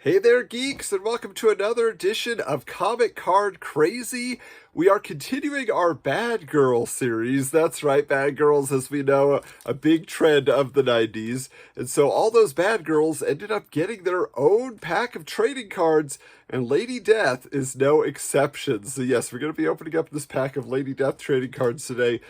Hey there, geeks, and welcome to another edition of Comic Card Crazy. We are continuing our Bad Girl series. That's right, Bad Girls, as we know, a big trend of the 90s. And so all those bad girls ended up getting their own pack of trading cards, and Lady Death is no exception. So yes, we're going to be opening up this pack of Lady Death trading cards today.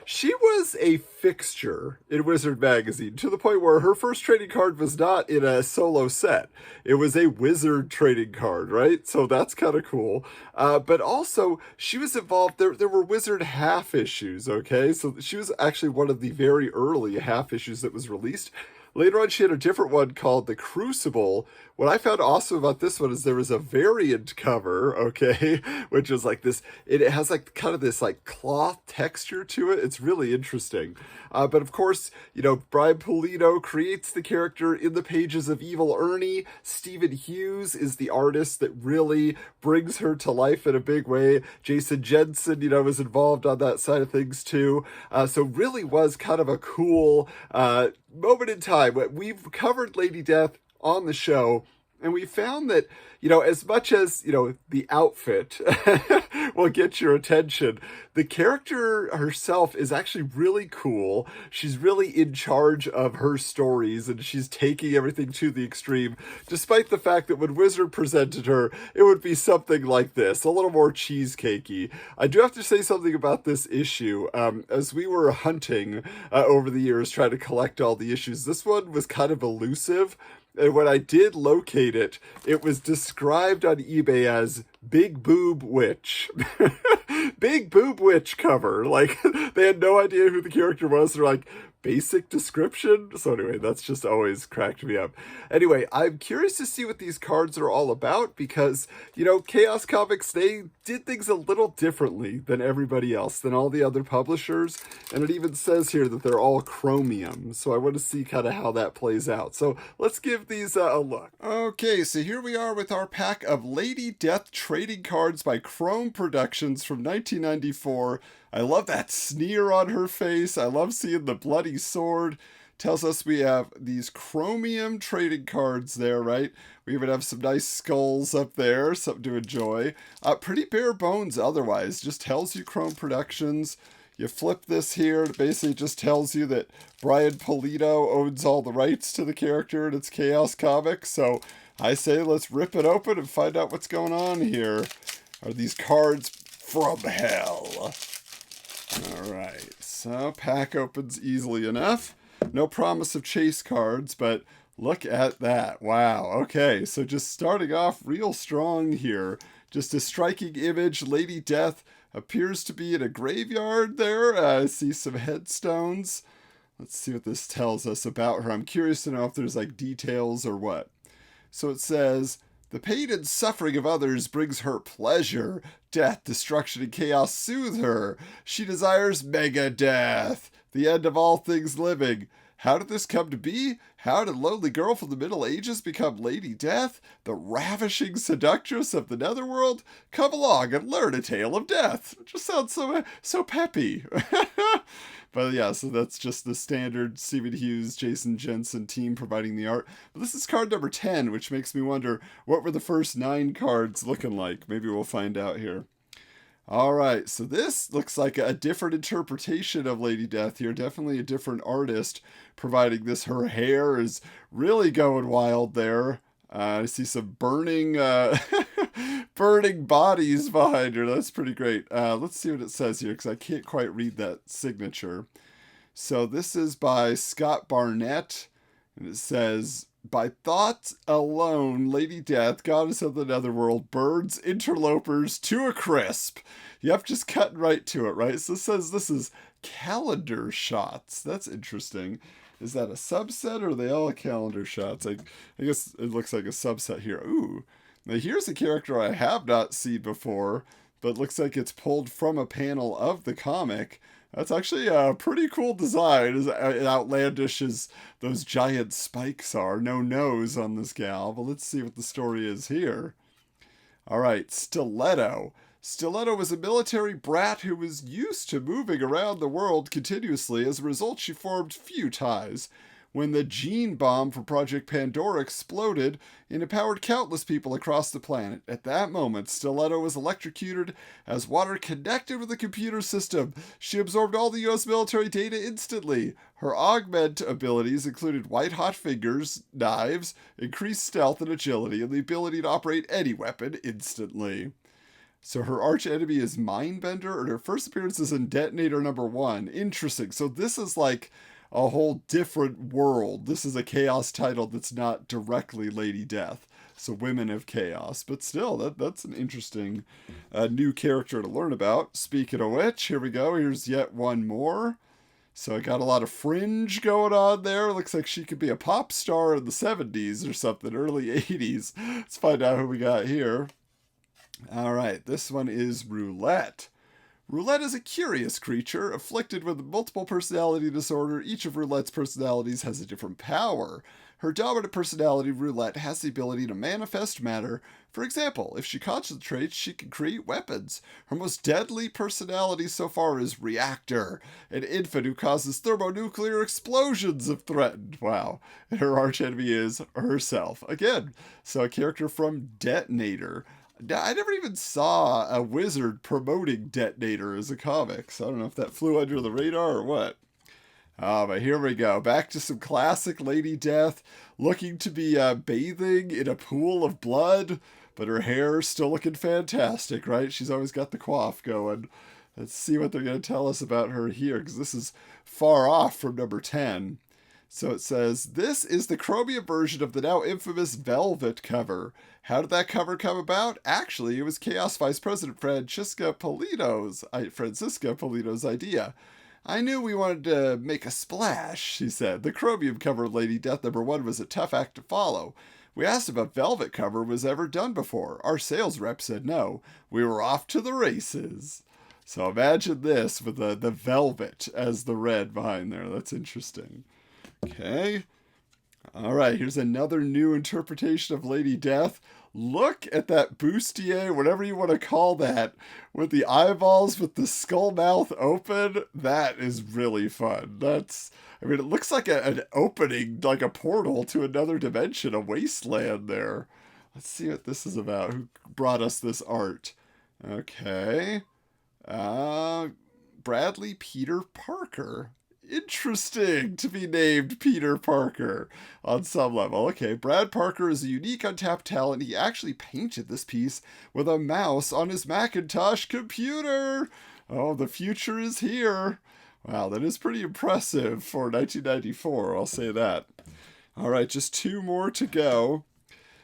She was a fixture in Wizard Magazine to the point where her first trading card was not in a solo set. It was a Wizard trading card, right? So that's kind of cool. But also, she was involved, there were Wizard half issues, okay? So she was actually one of the very early half issues that was released. Later on, she had a different one called The Crucible. What I found awesome about this one is there was a variant cover, okay, which is like this, it has like kind of this like cloth texture to it. It's really interesting. But of course, Brian Pulido creates the character in the pages of Evil Ernie. Stephen Hughes is the artist that really brings her to life in a big way. Jason Jensen, was involved on that side of things too. So really was kind of a cool moment in time. We've covered Lady Death on the show, and we found that, as much as, the outfit will get your attention, the character herself is actually really cool. She's really in charge of her stories, and she's taking everything to the extreme, despite the fact that when Wizard presented her, it would be something like this, a little more cheesecakey. I do have to say something about this issue. As we were hunting over the years, trying to collect all the issues, this one was kind of elusive. And when I did locate it, it was described on eBay as Big Boob Witch. Big Boob Witch cover. Like, they had no idea who the character was. They're like, basic description? So anyway, that's just always cracked me up. Anyway, I'm curious to see what these cards are all about because, Chaos Comics, they did things a little differently than everybody else, than all the other publishers. And it even says here that they're all Chromium. So I want to see kind of how that plays out. So let's give these a look. Okay, so here we are with our pack of Lady Death trading cards by Chrome Productions from 1994. I love that sneer on her face. I love seeing the bloody sword. Tells us we have these Chromium trading cards there, right? We even have some nice skulls up there, something to enjoy. Pretty bare bones otherwise. Just tells you Chrome Productions. You flip this here, it basically just tells you that Brian Pulido owns all the rights to the character and it's Chaos Comics. So I say let's rip it open and find out what's going on here. Are these cards from hell? Alright, so pack opens easily enough. No promise of chase cards, but look at that. Wow, okay, so just starting off real strong here. Just a striking image. Lady Death appears to be in a graveyard there. I see some headstones. Let's see what this tells us about her. I'm curious to know if there's like details or what. So it says, the pain and suffering of others brings her pleasure. Death, destruction, and chaos soothe her. She desires mega death, the end of all things living. How did this come to be? How did lonely girl from the Middle Ages become Lady Death, the ravishing seductress of the Netherworld? Come along and learn a tale of death. It just sounds so peppy. But yeah, so that's just the standard Stephen Hughes, Jason Jensen team providing the art. But this is card number 10, which makes me wonder, what were the first 9 cards looking like? Maybe we'll find out here. Alright, so this looks like a different interpretation of Lady Death here. Definitely a different artist providing this. Her hair is really going wild there. I see some burning burning bodies behind her. That's pretty great. Let's see what it says here, because I can't quite read that signature. So this is by Scott Barnett, and it says, by thoughts alone, Lady Death, goddess of the netherworld, burns interlopers to a crisp. Yep, just cutting right to it, right? So it says this is calendar shots. That's interesting. Is that a subset, or are they all calendar shots? I guess it looks like a subset here. Ooh. Now here's a character I have not seen before, but looks like it's pulled from a panel of the comic. That's actually a pretty cool design, as outlandish as those giant spikes are. No nose on this gal, but let's see what the story is here. Alright, Stiletto. Stiletto was a military brat who was used to moving around the world continuously. As a result, she formed few ties. when the gene bomb for Project Pandora exploded and empowered countless people across the planet. At that moment, Stiletto was electrocuted as water connected with the computer system. She absorbed all the U.S. military data instantly. Her augment abilities included white-hot fingers, knives, increased stealth and agility, and the ability to operate any weapon instantly. So her arch enemy is Mindbender, and her first appearance is in Detonator #1. Interesting. So this is like a whole different world. This is a Chaos title that's not directly Lady Death. So Women of Chaos. But still, that's an interesting new character to learn about. Speaking of which, here we go. Here's yet one more. So I got a lot of fringe going on there. Looks like she could be a pop star in the 70s or something, early 80s. Let's find out who we got here. All right, this one is Roulette. Roulette is a curious creature, afflicted with multiple personality disorder. Each of Roulette's personalities has a different power. Her dominant personality, Roulette, has the ability to manifest matter. For example, if she concentrates, she can create weapons. Her most deadly personality so far is Reactor, an infant who causes thermonuclear explosions if threatened. Wow. And her archenemy is herself. Again, so a character from Detonator. I never even saw a wizard promoting Detonator as a comic, so I don't know if that flew under the radar or what. But here we go. Back to some classic Lady Death, looking to be bathing in a pool of blood, but her hair still looking fantastic, right? She's always got the coif going. Let's see what they're going to tell us about her here, because this is far off from number 10. So it says, this is the Chromium version of the now infamous Velvet cover. How did that cover come about? Actually, it was Chaos Vice President Francisca Polito's idea. I knew we wanted to make a splash, she said. The Chromium cover of Lady Death #1 was a tough act to follow. We asked if a Velvet cover was ever done before. Our sales rep said no. We were off to the races. So imagine this with the Velvet as the red behind there. That's interesting. Okay. All right, here's another new interpretation of Lady Death. Look at that bustier, whatever you want to call that, with the eyeballs with the skull mouth open. That is really fun. It looks like an opening, like a portal to another dimension, a wasteland there. Let's see what this is about. Who brought us this art? Okay. Bradley Peter Parker. Interesting to be named Peter Parker on some level. Okay, Brad Parker is a unique untapped talent. He actually painted this piece with a mouse on his Macintosh computer. Oh, the future is here. Wow, that is pretty impressive for 1994, I'll say that. All right, just two more to go.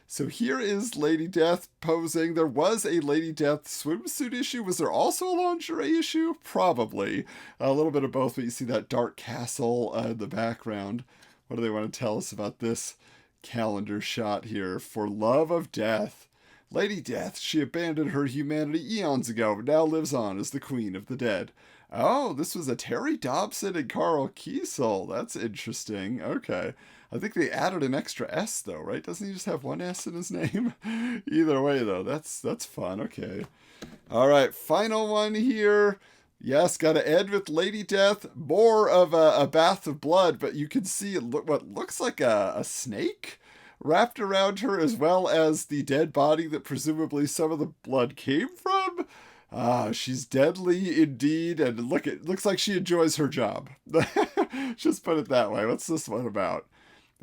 So here is Lady Death posing. There was a Lady Death swimsuit issue. Was there also a lingerie issue? Probably. A little bit of both, but you see that dark castle in the background. What do they want to tell us about this calendar shot here? For love of death. Lady Death, she abandoned her humanity eons ago, but now lives on as the queen of the dead. Oh, this was a Terry Dobson and Carl Kiesel. That's interesting. Okay. I think they added an extra S, though, right? Doesn't he just have one S in his name? Either way, though, that's fun. Okay. All right, final one here. Yes, got to end with Lady Death. More of a bath of blood, but you can see what looks like a snake wrapped around her, as well as the dead body that presumably some of the blood came from. She's deadly indeed, and looks like she enjoys her job. Just put it that way. What's this one about?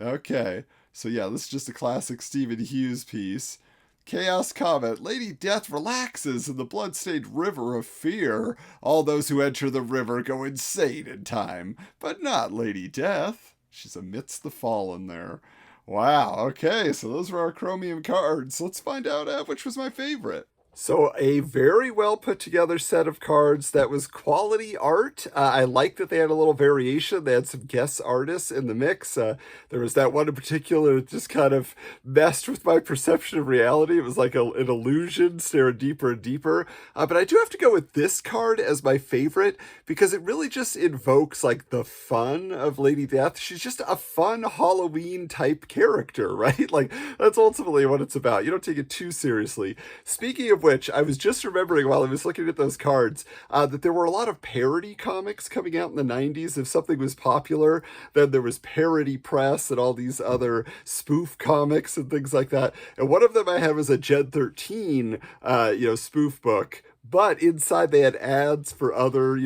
Okay, so yeah, this is just a classic Stephen Hughes piece. Chaos Comet, Lady Death relaxes in the blood-stained river of fear. All those who enter the river go insane in time, but not Lady Death. She's amidst the fallen there. Wow, okay, so those were our Chromium cards. Let's find out which was my favorite. So a very well put together set of cards that was quality art. I like that they had a little variation. They had some guest artists in the mix. There was that one in particular that just kind of messed with my perception of reality. It was like an illusion, staring deeper and deeper. But I do have to go with this card as my favorite because it really just invokes like the fun of Lady Death. She's just a fun Halloween type character, right? Like that's ultimately what it's about. You don't take it too seriously. Speaking of of which, I was just remembering while I was looking at those cards that there were a lot of parody comics coming out in the 90s. If something was popular, then there was Parody Press and all these other spoof comics and things like that. And one of them I had was a Gen 13, spoof book. But inside they had ads for other,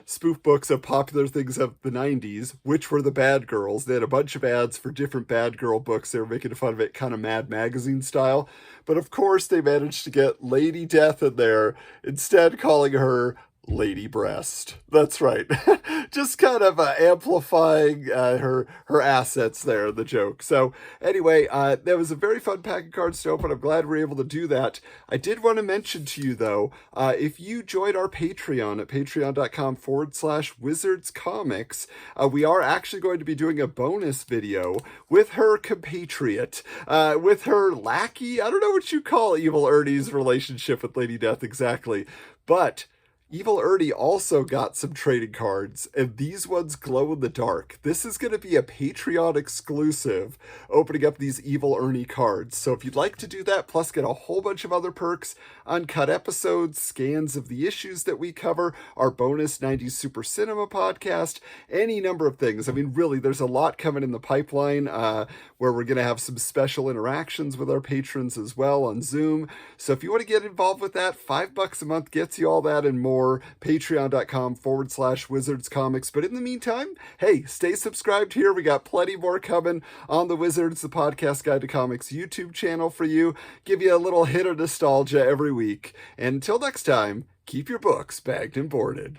spoof books of popular things of the 90s, which were the Bad Girls. They had a bunch of ads for different Bad Girl books. They were making fun of it kind of Mad Magazine style. But of course, they managed to get Lady Death in there, instead calling her Lady Breast. That's right. Just kind of amplifying her assets there, the joke. So anyway, that was a very fun pack of cards to open. I'm glad we were able to do that. I did want to mention to you, though, if you joined our Patreon at patreon.com/Wizards Comics, we are actually going to be doing a bonus video with her compatriot, with her lackey. I don't know what you call Evil Ernie's relationship with Lady Death exactly, but Evil Ernie also got some trading cards, and these ones glow in the dark. This is going to be a Patreon exclusive, opening up these Evil Ernie cards. So if you'd like to do that, plus get a whole bunch of other perks, uncut episodes, scans of the issues that we cover, our bonus 90s Super Cinema podcast, any number of things. I mean, really, there's a lot coming in the pipeline where we're going to have some special interactions with our patrons as well on Zoom. So if you want to get involved with that, $5 a month gets you all that and more. Patreon.com/Wizards Comics. But in the meantime, hey, stay subscribed here. We got plenty more coming on the Wizards, the Podcast Guide to Comics YouTube channel for you. Give you a little hit of nostalgia every week. And until next time, keep your books bagged and boarded.